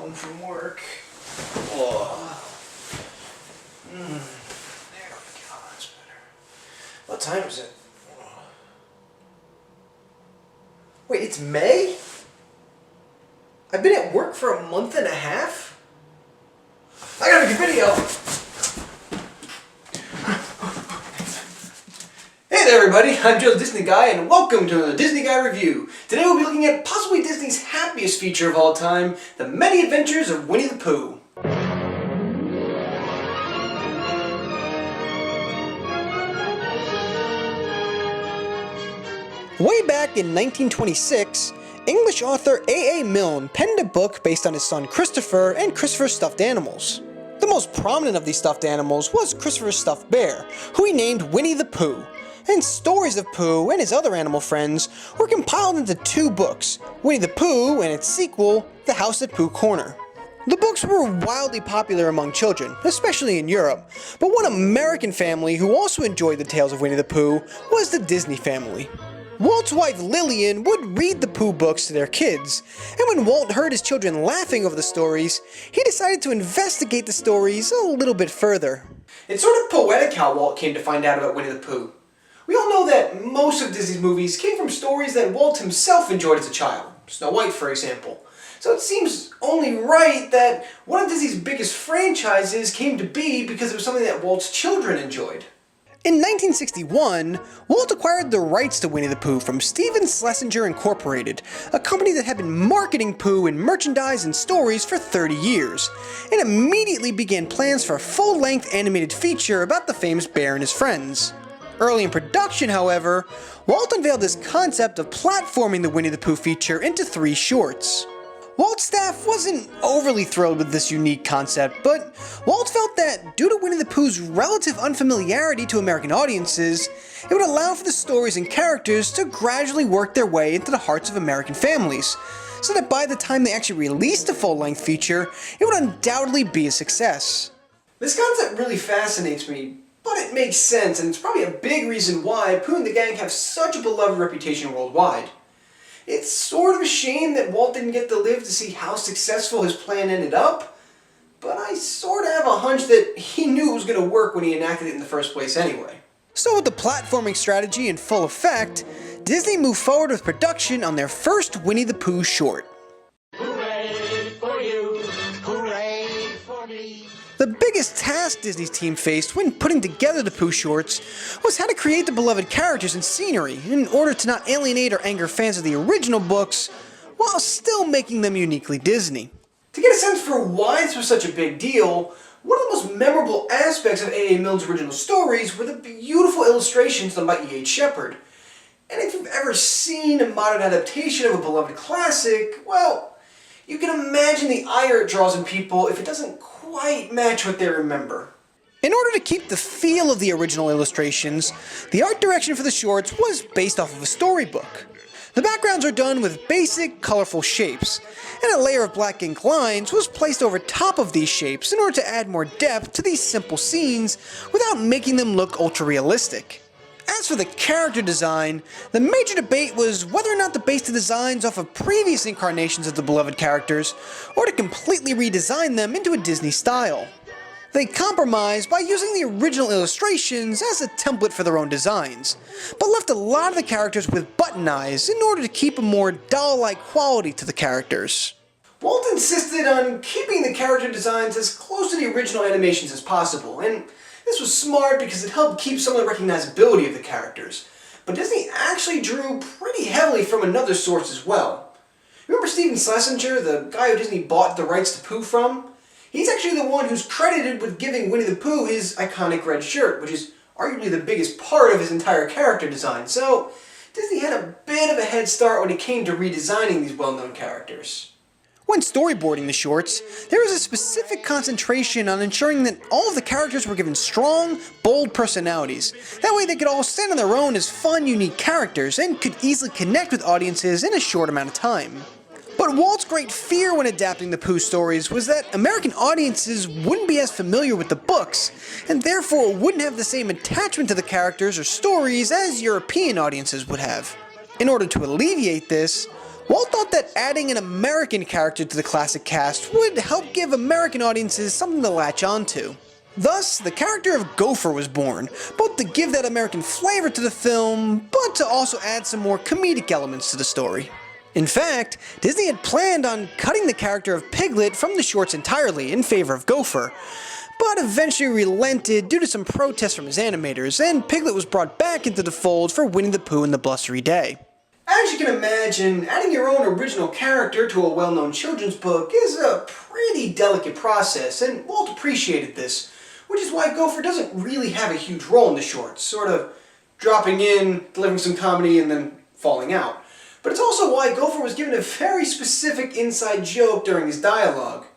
home from work. Oh. There we go, that's better. What time is it? Wait, it's May? I've been at work for a month and a half? I gotta make a video! Hey there everybody, I'm Joe the Disney Guy and welcome to the Disney Guy Review. Today we'll be looking at possibly Disney's happiest feature of all time, The Many Adventures of Winnie the Pooh. Way back in 1926, English author A.A. Milne penned a book based on his son Christopher and Christopher's stuffed animals. The most prominent of these stuffed animals was Christopher's stuffed bear, who he named Winnie the Pooh. And stories of Pooh and his other animal friends were compiled into two books, Winnie the Pooh and its sequel, The House at Pooh Corner. The books were wildly popular among children, especially in Europe, but one American family who also enjoyed the tales of Winnie the Pooh was the Disney family. Walt's wife Lillian would read the Pooh books to their kids, and when Walt heard his children laughing over the stories, he decided to investigate the stories a little bit further. It's sort of poetic how Walt came to find out about Winnie the Pooh. We all know that most of Disney's movies came from stories that Walt himself enjoyed as a child, Snow White for example. So it seems only right that one of Disney's biggest franchises came to be because it was something that Walt's children enjoyed. In 1961, Walt acquired the rights to Winnie the Pooh from Steven Schlesinger Incorporated, a company that had been marketing Pooh in merchandise and stories for 30 years, and immediately began plans for a full-length animated feature about the famous bear and his friends. Early in production, however, Walt unveiled his concept of platforming the Winnie the Pooh feature into 3 shorts. Walt's staff wasn't overly thrilled with this unique concept, but Walt felt that due to Winnie the Pooh's relative unfamiliarity to American audiences, it would allow for the stories and characters to gradually work their way into the hearts of American families, so that by the time they actually released a full-length feature, it would undoubtedly be a success. This concept really fascinates me, but it makes sense, and it's probably a big reason why Pooh and the gang have such a beloved reputation worldwide. It's sort of a shame that Walt didn't get to live to see how successful his plan ended up, but I sort of have a hunch that he knew it was going to work when he enacted it in the first place anyway. So with the platforming strategy in full effect, Disney moved forward with production on their first Winnie the Pooh short. Hooray for you! Hooray for me! The biggest task Disney's team faced when putting together the Pooh shorts was how to create the beloved characters and scenery in order to not alienate or anger fans of the original books, while still making them uniquely Disney. To get a sense for why this was such a big deal, one of the most memorable aspects of A.A. Milne's original stories were the beautiful illustrations done by E.H. Shepard. And if you've ever seen a modern adaptation of a beloved classic, well, you can imagine the ire it draws in people if it doesn't quite match what they remember. In order to keep the feel of the original illustrations, the art direction for the shorts was based off of a storybook. The backgrounds are done with basic, colorful shapes, and a layer of black ink lines was placed over top of these shapes in order to add more depth to these simple scenes without making them look ultra-realistic. As for the character design, the major debate was whether or not to base the designs off of previous incarnations of the beloved characters, or to completely redesign them into a Disney style. They compromised by using the original illustrations as a template for their own designs, but left a lot of the characters with button eyes in order to keep a more doll-like quality to the characters. Walt insisted on keeping the character designs as close to the original animations as possible, and this was smart because it helped keep some of the recognizability of the characters. But Disney actually drew pretty heavily from another source as well. Remember Steven Schlesinger, the guy who Disney bought the rights to Pooh from? He's actually the one who's credited with giving Winnie the Pooh his iconic red shirt, which is arguably the biggest part of his entire character design. So Disney had a bit of a head start when it came to redesigning these well-known characters. When storyboarding the shorts, there was a specific concentration on ensuring that all of the characters were given strong, bold personalities. That way they could all stand on their own as fun, unique characters and could easily connect with audiences in a short amount of time. But Walt's great fear when adapting the Pooh stories was that American audiences wouldn't be as familiar with the books, and therefore wouldn't have the same attachment to the characters or stories as European audiences would have. In order to alleviate this, Walt thought that adding an American character to the classic cast would help give American audiences something to latch onto. Thus, the character of Gopher was born, both to give that American flavor to the film, but to also add some more comedic elements to the story. In fact, Disney had planned on cutting the character of Piglet from the shorts entirely in favor of Gopher, but eventually relented due to some protests from his animators, and Piglet was brought back into the fold for Winnie the Pooh and the Blustery Day. As you can imagine, adding your own original character to a well-known children's book is a pretty delicate process, and Walt appreciated this, which is why Gopher doesn't really have a huge role in the shorts, sort of dropping in, delivering some comedy, and then falling out. But it's also why Gopher was given a very specific inside joke during his dialogue.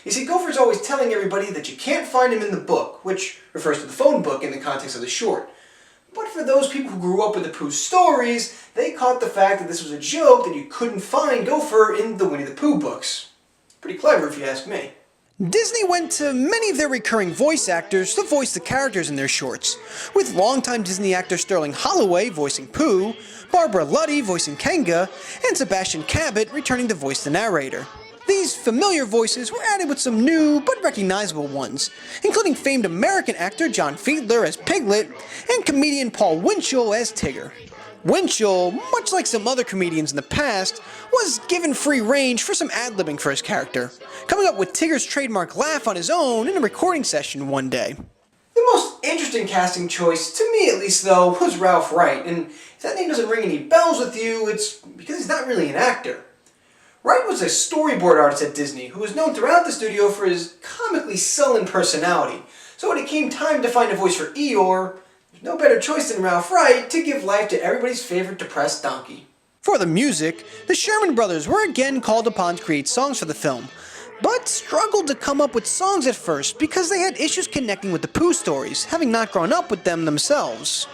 You see, Gopher's always telling everybody that you can't find him in the book, which refers to the phone book in the context of the short. But for those people who grew up with the Pooh stories, they caught the fact that this was a joke that you couldn't find Gopher in the Winnie the Pooh books. Pretty clever if you ask me. Disney went to many of their recurring voice actors to voice the characters in their shorts, with longtime Disney actor Sterling Holloway voicing Pooh, Barbara Luddy voicing Kanga, and Sebastian Cabot returning to voice the narrator. These familiar voices were added with some new but recognizable ones, including famed American actor John Fiedler as Piglet and comedian Paul Winchell as Tigger. Winchell, much like some other comedians in the past, was given free range for some ad-libbing for his character, coming up with Tigger's trademark laugh on his own in a recording session one day. The most interesting casting choice, to me at least though, was Ralph Wright, and if that name doesn't ring any bells with you, it's because he's not really an actor. Wright was a storyboard artist at Disney who was known throughout the studio for his comically sullen personality, so when it came time to find a voice for Eeyore, there's no better choice than Ralph Wright to give life to everybody's favorite depressed donkey. For the music, the Sherman Brothers were again called upon to create songs for the film, but struggled to come up with songs at first because they had issues connecting with the Pooh stories, having not grown up with them themselves.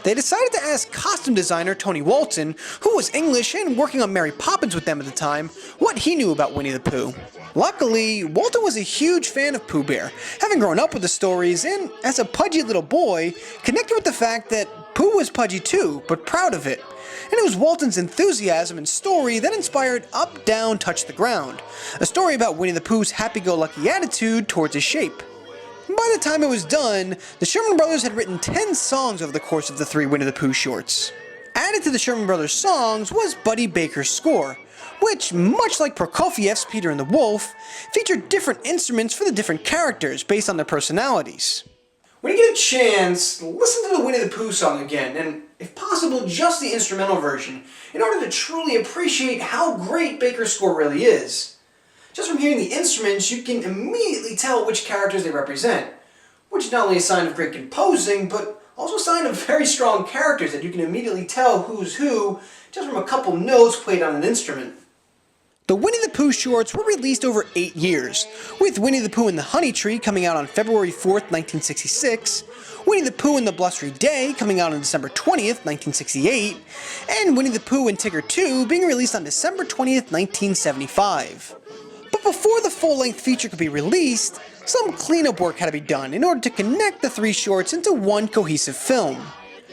They decided to ask costume designer Tony Walton, who was English and working on Mary Poppins with them at the time, what he knew about Winnie the Pooh. Luckily, Walton was a huge fan of Pooh Bear, having grown up with the stories and, as a pudgy little boy, connected with the fact that Pooh was pudgy too, but proud of it. And it was Walton's enthusiasm and story that inspired Up, Down, Touch the Ground, a story about Winnie the Pooh's happy-go-lucky attitude towards his shape. By the time it was done, the Sherman Brothers had written 10 songs over the course of the 3 Winnie the Pooh shorts. Added to the Sherman Brothers songs was Buddy Baker's score, which, much like Prokofiev's Peter and the Wolf, featured different instruments for the different characters based on their personalities. When you get a chance, listen to the Winnie the Pooh song again, and if possible, just the instrumental version, in order to truly appreciate how great Baker's score really is. Just from hearing the instruments, you can immediately tell which characters they represent, which is not only a sign of great composing, but also a sign of very strong characters that you can immediately tell who's who just from a couple notes played on an instrument. The Winnie the Pooh shorts were released over 8 years, with Winnie the Pooh and the Honey Tree coming out on February 4th, 1966, Winnie the Pooh and the Blustery Day coming out on December 20th, 1968, and Winnie the Pooh and Tigger 2 being released on December 20th, 1975. But before the full-length feature could be released, some cleanup work had to be done in order to connect the 3 shorts into one cohesive film.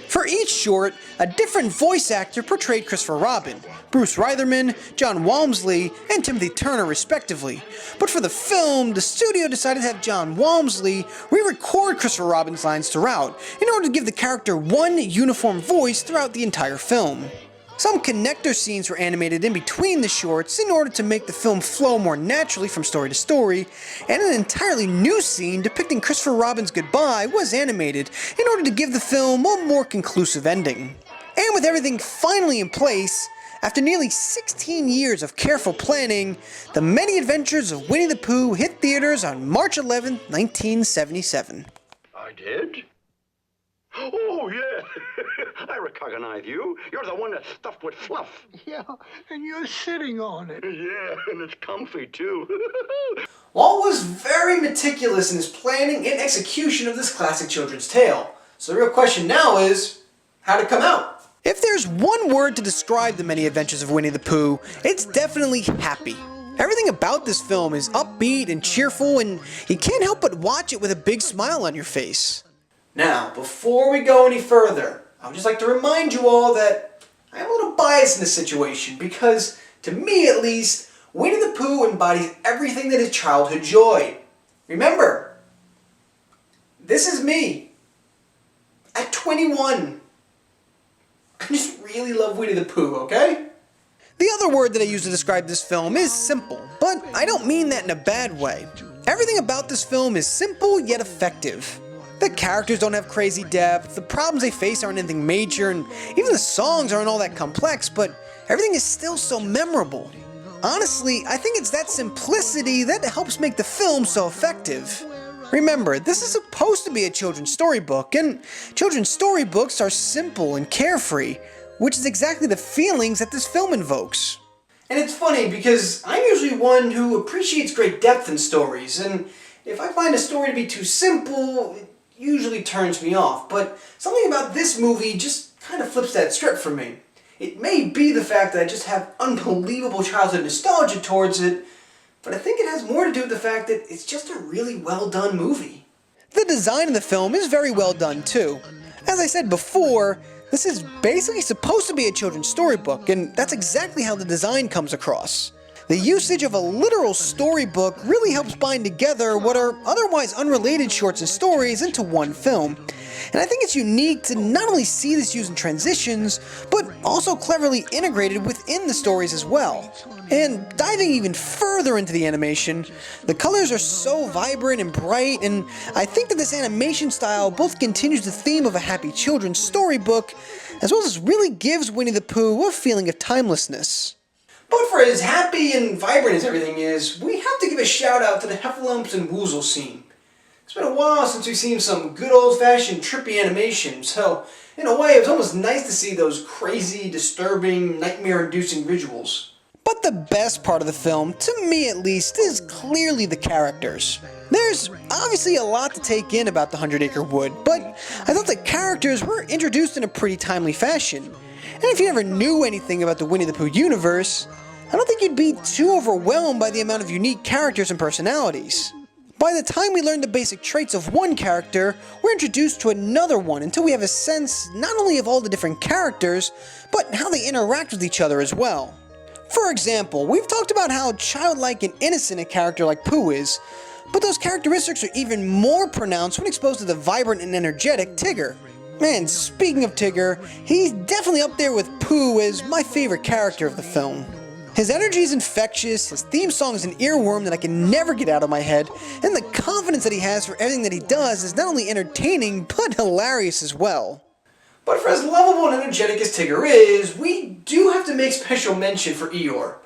For each short, a different voice actor portrayed Christopher Robin, Bruce Reitherman, John Walmsley, and Timothy Turner respectively. But for the film, the studio decided to have John Walmsley re-record Christopher Robin's lines throughout, in order to give the character one uniform voice throughout the entire film. Some connector scenes were animated in between the shorts in order to make the film flow more naturally from story to story, and an entirely new scene depicting Christopher Robin's goodbye was animated in order to give the film a more conclusive ending. And with everything finally in place, after nearly 16 years of careful planning, The Many Adventures of Winnie the Pooh hit theaters on March 11, 1977. I did? Oh, yeah. I recognize you. You're the one that's stuffed with fluff. Yeah, and you're sitting on it. Yeah, and it's comfy, too. Walt was very meticulous in his planning and execution of this classic children's tale. So the real question now is, how'd it come out? If there's one word to describe The Many Adventures of Winnie the Pooh, it's definitely happy. Everything about this film is upbeat and cheerful, and you can't help but watch it with a big smile on your face. Now, before we go any further, I would just like to remind you all that I am a little biased in this situation because To me at least, Winnie the Pooh embodies everything that is childhood joy. Remember, this is me at 21. I just really love Winnie the Pooh, okay? The other word that I use to describe this film is simple, but I don't mean that in a bad way. Everything about this film is simple yet effective. The characters don't have crazy depth, the problems they face aren't anything major, and even the songs aren't all that complex, but everything is still so memorable. Honestly, I think it's that simplicity that helps make the film so effective. Remember, this is supposed to be a children's storybook, and children's storybooks are simple and carefree, which is exactly the feelings that this film invokes. And it's funny because I'm usually one who appreciates great depth in stories, and if I find a story to be too simple, it usually turns me off, but something about this movie just kind of flips that script for me. It may be the fact that I just have unbelievable childhood nostalgia towards it, but I think it has more to do with the fact that it's just a really well done movie. The design of the film is very well done too. As I said before, this is basically supposed to be a children's storybook, and that's exactly how the design comes across. The usage of a literal storybook really helps bind together what are otherwise unrelated shorts and stories into one film. And I think it's unique to not only see this used in transitions, but also cleverly integrated within the stories as well. And diving even further into the animation, the colors are so vibrant and bright, and I think that this animation style both continues the theme of a happy children's storybook, as well as really gives Winnie the Pooh a feeling of timelessness. But for as happy and vibrant as everything is, we have to give a shout out to the Heffalumps and Woozle scene. It's been a while since we've seen some good old-fashioned trippy animation, so in a way it was almost nice to see those crazy, disturbing, nightmare-inducing visuals. But the best part of the film, to me at least, is clearly the characters. There's obviously a lot to take in about the 100-Acre Wood, but I thought the characters were introduced in a pretty timely fashion. And if you never knew anything about the Winnie the Pooh universe, I don't think you'd be too overwhelmed by the amount of unique characters and personalities. By the time we learn the basic traits of one character, we're introduced to another one until we have a sense not only of all the different characters, but how they interact with each other as well. For example, we've talked about how childlike and innocent a character like Pooh is, but those characteristics are even more pronounced when exposed to the vibrant and energetic Tigger. And speaking of Tigger, he's definitely up there with Pooh as my favorite character of the film. His energy is infectious, his theme song is an earworm that I can never get out of my head, and the confidence that he has for everything that he does is not only entertaining, but hilarious as well. But for as lovable and energetic as Tigger is, we do have to make special mention for Eeyore.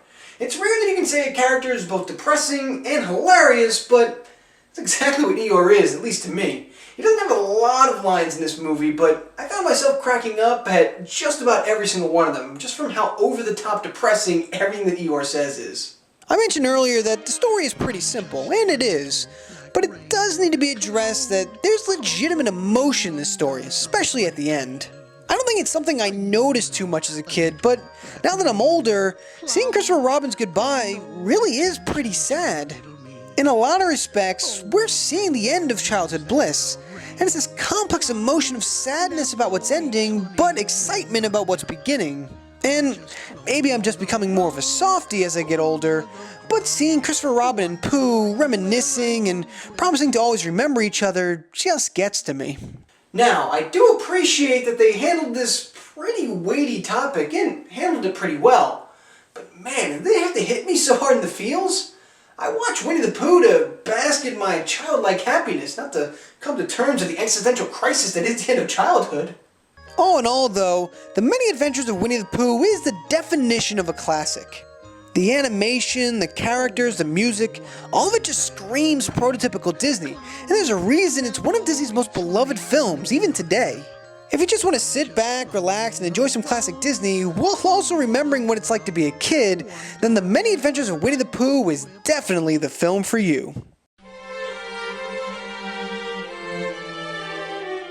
It's rare that you can say a character is both depressing and hilarious, but that's exactly what Eeyore is, at least to me. He doesn't have a lot of lines in this movie, but I found myself cracking up at just about every single one of them, just from how over-the-top depressing everything that Eeyore says is. I mentioned earlier that the story is pretty simple, and it is, but it does need to be addressed that there's legitimate emotion in this story, especially at the end. I don't think it's something I noticed too much as a kid, but now that I'm older, seeing Christopher Robin's goodbye really is pretty sad. In a lot of respects, we're seeing the end of childhood bliss, and it's this complex emotion of sadness about what's ending, but excitement about what's beginning. And maybe I'm just becoming more of a softie as I get older, but seeing Christopher Robin and Pooh reminiscing and promising to always remember each other just gets to me. Now, I do appreciate that they handled this pretty weighty topic and handled it pretty well. But man, did they have to hit me so hard in the feels? I watch Winnie the Pooh to bask in my childlike happiness, not to come to terms with the existential crisis that is the end of childhood. All in all, though, The Many Adventures of Winnie the Pooh is the definition of a classic. The animation, the characters, the music, all of it just screams prototypical Disney, and there's a reason it's one of Disney's most beloved films, even today. If you just want to sit back, relax, and enjoy some classic Disney, while also remembering what it's like to be a kid, then The Many Adventures of Winnie the Pooh is definitely the film for you.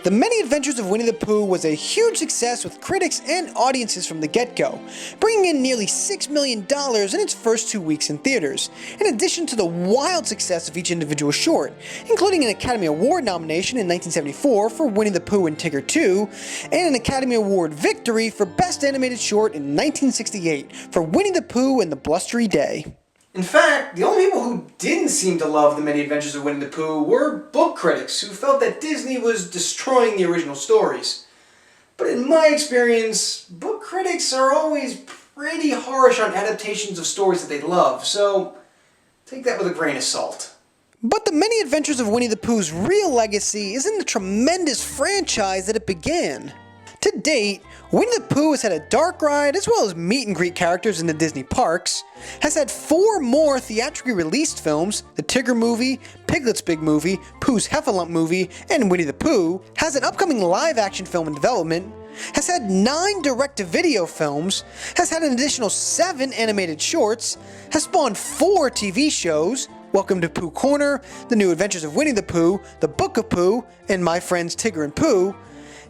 The Many Adventures of Winnie the Pooh was a huge success with critics and audiences from the get-go, bringing in nearly $6 million in its first 2 weeks in theaters, in addition to the wild success of each individual short, including an Academy Award nomination in 1974 for Winnie the Pooh and Tigger 2, and an Academy Award victory for Best Animated Short in 1968 for Winnie the Pooh and the Blustery Day. In fact, the only people who didn't seem to love The Many Adventures of Winnie the Pooh were book critics who felt that Disney was destroying the original stories. But in my experience, book critics are always pretty harsh on adaptations of stories that they love, so take that with a grain of salt. But The Many Adventures of Winnie the Pooh's real legacy is in the tremendous franchise that it began. To date, Winnie the Pooh has had a dark ride as well as meet and greet characters in the Disney parks, has had 4 more theatrically released films, the Tigger movie, Piglet's Big Movie, Pooh's Heffalump movie, and Winnie the Pooh, has an upcoming live action film in development, has had 9 direct-to-video films, has had an additional 7 animated shorts, has spawned 4 TV shows, Welcome to Pooh Corner, The New Adventures of Winnie the Pooh, The Book of Pooh, and My Friends Tigger and Pooh,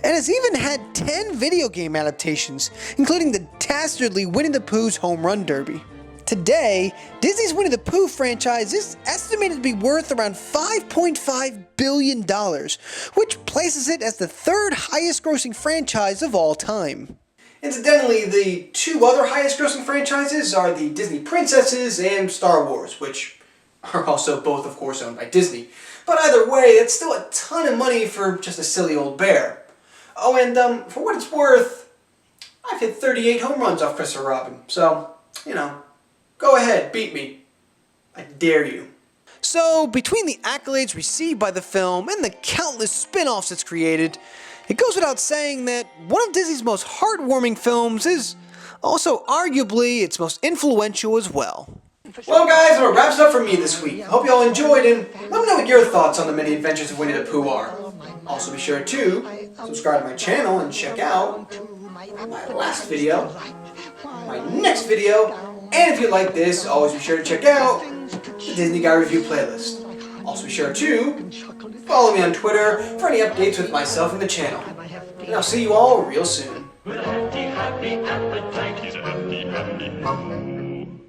and has even had 10 video game adaptations, including the dastardly Winnie the Pooh's Home Run Derby. Today, Disney's Winnie the Pooh franchise is estimated to be worth around $5.5 billion, which places it as the 3rd highest grossing franchise of all time. Incidentally, the 2 other highest grossing franchises are the Disney Princesses and Star Wars, which are also both, of course, owned by Disney. But either way, it's still a ton of money for just a silly old bear. Oh, and for what it's worth, I've hit 38 home runs off Christopher Robin, so, you know, go ahead, beat me. I dare you. So, between the accolades received by the film and the countless spin-offs it's created, it goes without saying that one of Disney's most heartwarming films is also arguably its most influential as well. Well guys, that wraps it up for me this week. I hope you all enjoyed, and let me know what your thoughts on The Many Adventures of Winnie the Pooh are. Also be sure to subscribe to my channel and check out my last video, my next video, and if you like this, always be sure to check out the Disney Guy Review playlist. Also be sure to follow me on Twitter for any updates with myself and the channel. And I'll see you all real soon. With a happy appetite, he's a happy, happy Pooh.